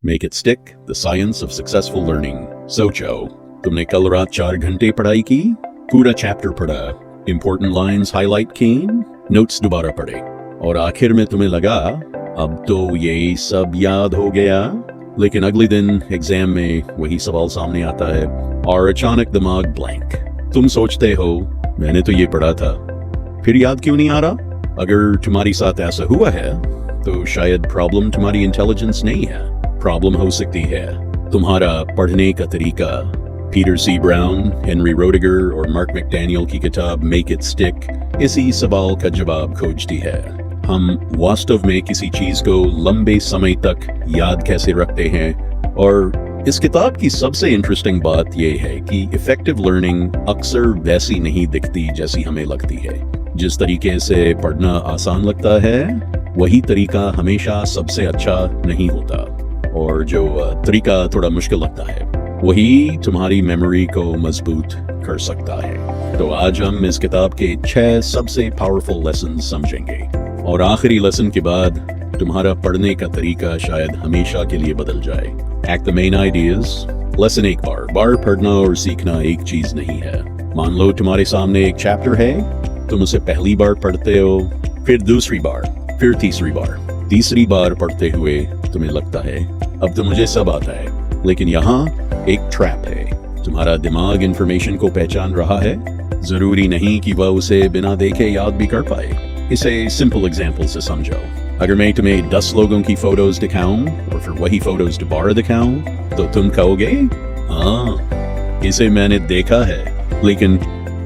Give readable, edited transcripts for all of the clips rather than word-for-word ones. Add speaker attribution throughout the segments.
Speaker 1: Make it stick, the science of successful learning. सोचो, तुमने कल रात 4 घंटे पढ़ाई की, पूरा चैप्टर पढ़ा, इंपॉर्टेंट लाइंस हाईलाइट की, नोट्स दोबारा पढ़े, और आखिर में तुम्हें लगा अब तो ये सब याद हो गया। लेकिन अगले दिन एग्जाम में वही सवाल सामने आता है और अचानक दिमाग ब्लैंक। तुम सोचते हो मैंने तो ये पढ़ा था, फिर याद क्यों नहीं आ रहा? अगर तुम्हारे साथ ऐसा हुआ है तो शायद प्रॉब्लम तुम्हारी इंटेलिजेंस नहीं है, प्रॉब्लम हो सकती है तुम्हारा पढ़ने का तरीका। पीटर सी ब्राउन, हेनरी रोडिगर और मार्क मैकडैनियल की किताब मेक इट स्टिक इसी सवाल का जवाब खोजती है। हम वास्तव में किसी चीज को लंबे समय तक याद कैसे रखते हैं? और इस किताब की सबसे इंटरेस्टिंग बात यह है कि इफेक्टिव लर्निंग अक्सर वैसी नहीं दिखती जैसी हमें लगती है। जिस तरीके से पढ़ना आसान लगता है वही तरीका हमेशा सबसे अच्छा नहीं होता, और जो तरीका थोड़ा मुश्किल लगता है वही तुम्हारी मेमोरी को मजबूत कर सकता है। तो आज हम इस किताब के 6 सबसे पावरफुल लेसन समझेंगे, और आखिरी लेसन के बाद तुम्हारा पढ़ने का तरीका शायद हमेशा के लिए बदल जाए। Act the main ideas. Lesson 1, बार पढ़ना और सीखना एक चीज नहीं है। मान लो तुम्हारे सामने एक चैप्टर है, तुम उसे पहली बार पढ़ते हो, फिर दूसरी बार, फिर तीसरी बार। तीसरी बार पढ़ते हुए तुम्हें लगता है अब तो मुझे सब आता है, लेकिन यहाँ एक ट्रैप है। तुम्हारा दिमाग इंफॉर्मेशन को पहचान रहा है, जरूरी नहीं कि वह उसे बिना देखे याद भी कर पाए। इसे सिंपल एग्जांपल से समझो। अगर मैं तुम्हें 10 लोगों की फोटोज दिखाऊं और फिर वही फोटोज दोबारा दिखाऊं तो तुम कहोगे हाँ इसे मैंने देखा है। लेकिन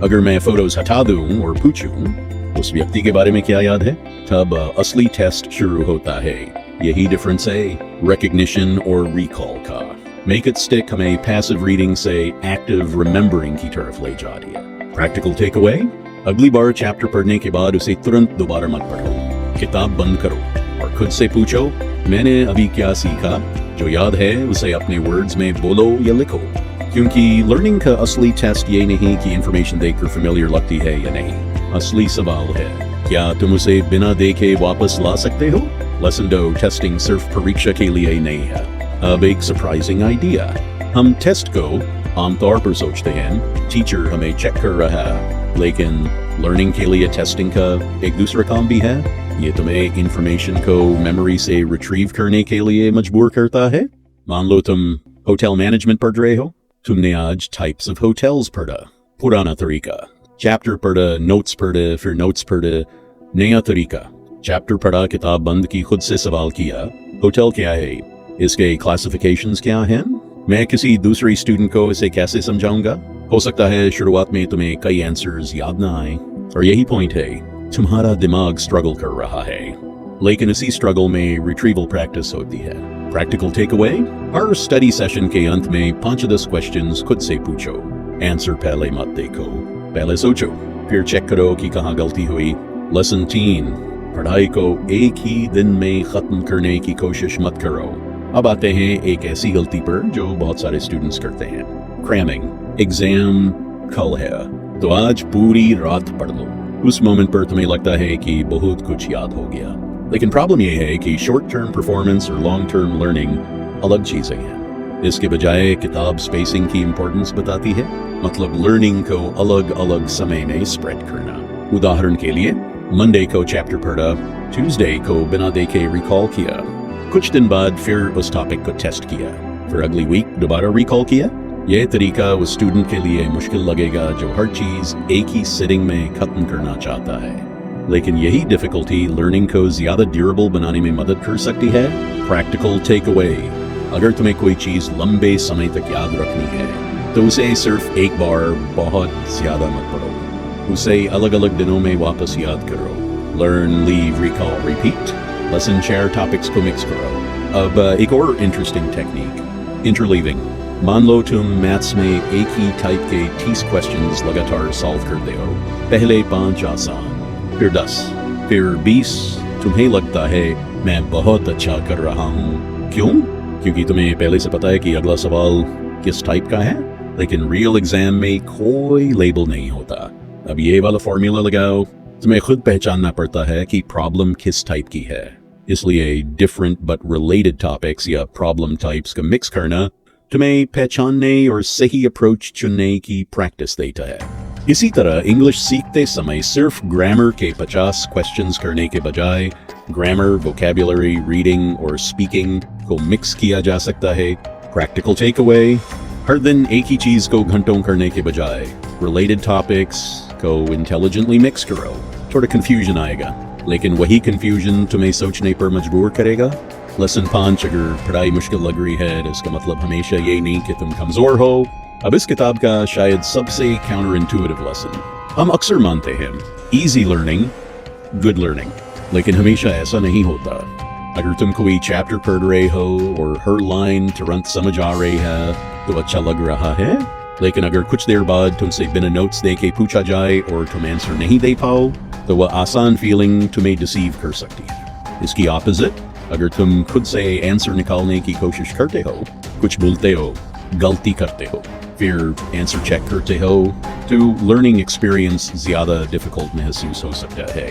Speaker 1: अगर मैं फोटोज हटा दूं और पूछूं उस व्यक्ति के बारे में क्या याद है, तब असली टेस्ट शुरू होता है। यही डिफरेंस है रिकग्निशन और रिकॉल का। मेक इट स्टिक हमें पैसिव रीडिंग से एक्टिव रिमेंबरिंग की तरफ ले जा रही है। प्रैक्टिकल टेक अवे, अगली बार चैप्टर पढ़ने के बाद उसे तुरंत दोबारा मत पढ़ो, किताब बंद करो और खुद से पूछो मैंने अभी क्या सीखा। जो याद है उसे अपने वर्ड्स में बोलो या लिखो, क्योंकि लर्निंग का असली टेस्ट ये नहीं कि इंफॉर्मेशन देखकर फेमिलियर लगती है या नहीं। असली सवाल है क्या तुम उसे बिना देखे वापस ला सकते हो? लेसन 2, टेस्टिंग सिर्फ परीक्षा के लिए नहीं है। अब एक सरप्राइजिंग आइडिया। हम टेस्ट को आमतौर पर सोचते हैं टीचर हमें चेक कर रहा है, लेकिन लर्निंग के लिए टेस्टिंग का एक दूसरा काम भी है। ये तुम्हें इंफॉर्मेशन को मेमोरी से रिट्रीव करने के लिए मजबूर करता है। मान लो तुम होटल मैनेजमेंट पढ़ रहे हो, तुमने आज टाइप्स ऑफ होटल्स पढ़ा, पुराना तरीका। चैप्टर पढ़ा, नोट्स पढ़े, फिर नोट्स पढ़े, नया तरीका। चैप्टर पढ़ा, किताब बंद की, खुद से सवाल किया होटल क्या है, इसके क्लासिफिकेशंस क्या हैं, मैं किसी दूसरे स्टूडेंट को इसे कैसे समझाऊंगा। हो सकता है शुरुआत में तुम्हें कई आंसर्स याद ना आए, और यही पॉइंट है, तुम्हारा दिमाग स्ट्रगल कर रहा है। लेकिन इसी स्ट्रगल में रिट्रीवल प्रैक्टिस होती है। प्रैक्टिकल टेक अवे, हर स्टडी सेशन के अंत में 5-10 क्वेश्चंस खुद से पूछो। आंसर पहले मत देखो, पहले सोचो, फिर चेक करो कि कहाँ गलती हुई। लेसन 3, पढ़ाई को एक ही दिन में खत्म करने की कोशिश मत करो। अब आते हैं एक ऐसी गलती पर जो बहुत सारे स्टूडेंट्स करते हैं, क्रैमिंग। एग्जाम कल है तो आज पूरी रात पढ़ लो। उस मोमेंट पर तुम्हें लगता है कि बहुत कुछ याद हो गया, लेकिन प्रॉब्लम यह है कि शॉर्ट टर्म परफॉर्मेंस और लॉन्ग टर्म लर्निंग अलग चीजें हैं। इसके बजाय किताब स्पेसिंग की इंपॉर्टेंस बताती है, मतलब लर्निंग को अलग अलग समय में स्प्रेड करना। उदाहरण के लिए मंडे को चैप्टर पढ़ा, ट्यूसडे को बिना देखे रिकॉल किया, कुछ दिन बाद फिर उस टॉपिक को टेस्ट किया, फिर अगली वीक दोबारा रिकॉल किया। यह तरीका उस स्टूडेंट के लिए मुश्किल लगेगा जो हर चीज एक ही सिटिंग में खत्म करना चाहता है, लेकिन यही डिफिकल्टी लर्निंग को ज्यादा ड्यूरेबल बनाने में मदद कर सकती है। प्रैक्टिकल टेक अवे, अगर तुम्हें कोई चीज लंबे समय तक याद रखनी है तो उसे सिर्फ एक बार बहुत ज्यादा मत पढ़ो, उसे अलग अलग दिनों में वापस याद करो। Learn, leave, recall, repeat. Lesson 4 topics को मिक्स करो। अब एक और इंटरेस्टिंग टेक्निक, इंटरलीविंग। मान लो तुम मैथ्स में एक ही टाइप के 30 क्वेश्चंस लगातार सॉल्व करते हो। पहले 5 आसान, फिर 10, फिर 20। तुम्हें लगता है मैं बहुत अच्छा कर रहा हूँ। क्यों? क्योंकि तुम्हें पहले से पता है कि अगला सवाल किस टाइप का है। लेकिन रियल एग्जाम में कोई लेबल नहीं होता। अब ये वाला फॉर्मूला लगाओ, तुम्हें खुद पहचानना पड़ता है कि प्रॉब्लम किस टाइप की है। इसलिए डिफरेंट बट रिलेटेड टॉपिक्स या प्रॉब्लम टाइप्स का मिक्स करना तुम्हें पहचानने और सही अप्रोच चुनने की प्रैक्टिस देता है। इसी तरह इंग्लिश सीखते समय सिर्फ ग्रामर के 50 क्वेश्चंस करने के बजाय ग्रामर, वोकैबुलरी, रीडिंग और स्पीकिंग को मिक्स किया जा सकता है। प्रैक्टिकल टेक अवे, हर दिन एक ही चीज को घंटों करने के बजाय रिलेटेड टॉपिक्स को इंटेलिजेंटली मिक्स करो। थोड़ा कंफ्यूजन आएगा, लेकिन वही कंफ्यूजन तुम्हें सोचने पर मजबूर करेगा। लेसन 5 अगर पढ़ाई मुश्किल लग रही है तो इसका मतलब हमेशा ये नहीं कि तुम कमजोर हो। अब इस किताब का शायद सबसे काउंटर इंट्यूटिव लेसन, हम अक्सर मानते हैं इजी लर्निंग गुड लर्निंग, लेकिन हमेशा ऐसा नहीं होता। अगर तुम कोई चैप्टर पढ़ रहे हो और हर लाइन तुरंत समझ आ रही है तो अच्छा लग रहा है, लेकिन अगर कुछ देर बाद तुमसे बिना नोट्स देके पूछा जाए और तुम आंसर नहीं दे पाओ तो वह आसान फीलिंग तुम्हें डिसीव कर सकती है। इसकी ऑपोजिट, अगर तुम खुद से आंसर निकालने की कोशिश करते हो, कुछ भूलते हो, गलती करते हो, फिर आंसर चेक करते हो, तो लर्निंग एक्सपीरियंस ज्यादा डिफिकल्ट महसूस हो सकता है।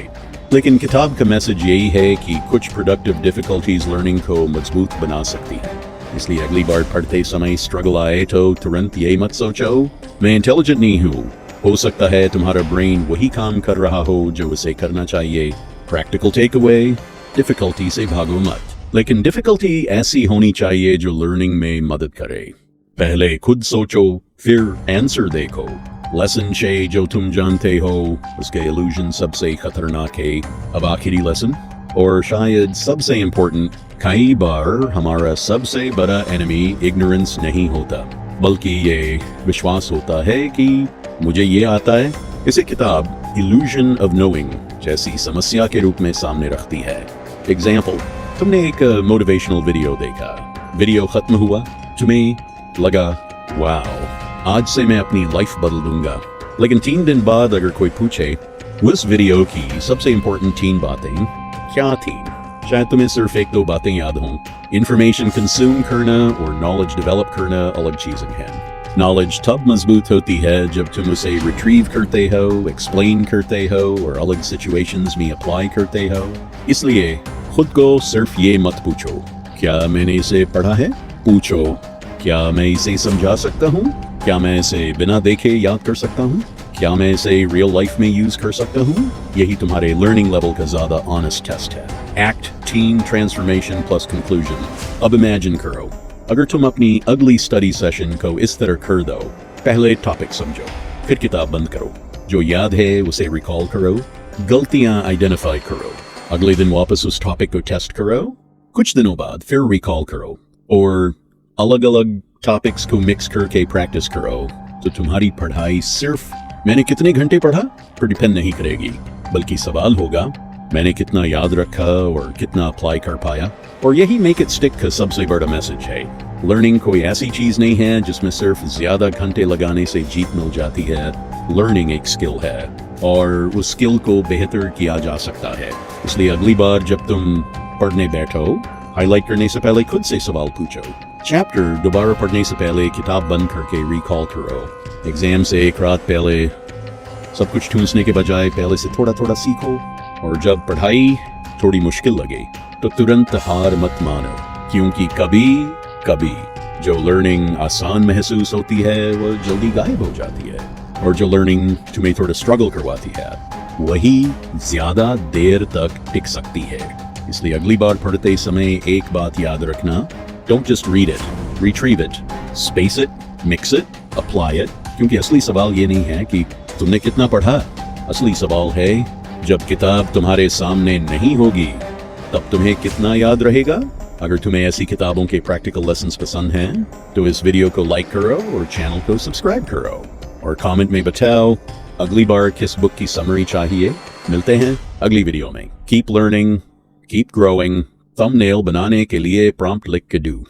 Speaker 1: लेकिन किताब का मैसेज यही है कि कुछ प्रोडक्टिव डिफिकल्टीज लर्निंग को मजबूत बना सकती है। इसलिए अगली बार पढ़ते समय स्ट्रगल आए तो तुरंत ये मत सोचो मैं इंटेलिजेंट नहीं हूँ। हो सकता है तुम्हारा ब्रेन वही काम कर रहा हो जो उसे करना चाहिए। प्रैक्टिकल टेक अवे, डिफिकल्टी से भागो मत, लेकिन डिफिकल्टी ऐसी होनी चाहिए जो लर्निंग में मदद करे। पहले खुद सोचो, फिर आंसर देखो। लेसन 6 जो तुम जानते हो उसके इल्यूजन सबसे खतरनाक है। अब आखिरी लेसन और शायद सबसे इम्पोर्टेंट, कई बार हमारा सबसे बड़ा एनिमी इग्नोरेंस नहीं होता, बल्कि ये विश्वास होता है कि मुझे ये आता है। इसे किताब इल्यूजन ऑफ नोइंग जैसी समस्या के रूप में सामने रखती है। एग्जाम्पल, तुमने एक मोटिवेशनल वीडियो देखा, वीडियो खत्म हुआ, तुम्हें लगा वाओ आज से मैं अपनी लाइफ बदल दूंगा, लेकिन 3 दिन बाद अगर कोई पूछे उस वीडियो की सबसे इंपॉर्टेंट 3 बातें क्या थी, शायद तुम्हें सिर्फ 1-2 बातें याद हों। इंफॉर्मेशन कंज्यूम करना और नॉलेज डेवलप करना अलग चीजें हैं। नॉलेज तब मजबूत होती है जब तुम उसे रिट्रीव करते हो, एक्सप्लेन करते हो और अलग सिचुएशंस में अप्लाई करते हो। इसलिए खुद को सिर्फ ये मत पूछो क्या मैंने इसे पढ़ा है, पूछो क्या मैं इसे समझा सकता हूँ, क्या मैं इसे बिना देखे याद कर सकता हूँ, क्या मैं इसे रियल लाइफ में यूज कर सकता हूँ। यही तुम्हारे लर्निंग लेवल का ज्यादा ऑनेस्ट टेस्ट है। Act, team, transformation plus conclusion. अब इमेजिन करो अगर तुम अपनी अगली स्टडी सेशन को इस तरह कर दो, पहले टॉपिक समझो, फिर किताब बंद करो, जो याद है उसे रिकॉल करो, गलतियां आइडेंटिफाई करो, अगले दिन वापस उस टॉपिक को टेस्ट करो, कुछ दिनों बाद फिर रिकॉल करो और अलग अलग टॉपिक्स को मिक्स करके प्रैक्टिस करो। तो तुम्हारी पढ़ाई सिर्फ मैंने कितने घंटे पढ़ा पर डिपेंड नहीं करेगी, बल्कि सवाल होगा मैंने कितना याद रखा और कितना अप्लाई कर पाया। और यही मेक इट स्टिक का सबसे बड़ा मैसेज है। लर्निंग कोई ऐसी चीज नहीं है जिसमें सिर्फ ज्यादा घंटे लगाने से जीत मिल जाती है। लर्निंग एक स्किल है और उस स्किल को बेहतर किया जा सकता है। इसलिए अगली बार जब तुम पढ़ने बैठो, हाईलाइट करने से पहले खुद से सवाल पूछो, चैप्टर दोबारा पढ़ने से पहले किताब बंद करके रिकॉल करो, एग्जाम से एक रात पहले सब कुछ ठूंसने के बजाय पहले से थोड़ा थोड़ा सीखो। और जब पढ़ाई थोड़ी मुश्किल लगे तो तुरंत हार मत मानो, क्योंकि कभी कभी जो लर्निंग आसान महसूस होती है वो जल्दी गायब हो जाती है, और जो लर्निंग तुम्हें थोड़ा स्ट्रगल करवाती है वही ज्यादा देर तक टिक सकती है। इसलिए अगली बार पढ़ते समय एक बात याद रखना, don't just read it, retrieve it, space it, mix it, apply it. क्योंकि असली सवाल ये नहीं है कि तुमने कितना पढ़ा, असली सवाल है जब किताब तुम्हारे सामने नहीं होगी तब तुम्हें कितना याद रहेगा। अगर तुम्हें ऐसी किताबों के प्रैक्टिकल लेसन्स पसंद हैं तो इस वीडियो को लाइक करो और चैनल को सब्सक्राइब करो और कमेंट में बताओ अगली बार किस बुक की समरी चाहिए। मिलते हैं अगली वीडियो में। Keep learning, keep growing. Thumbnail बनाने के लिए प्रॉम्प्ट लिख के दो।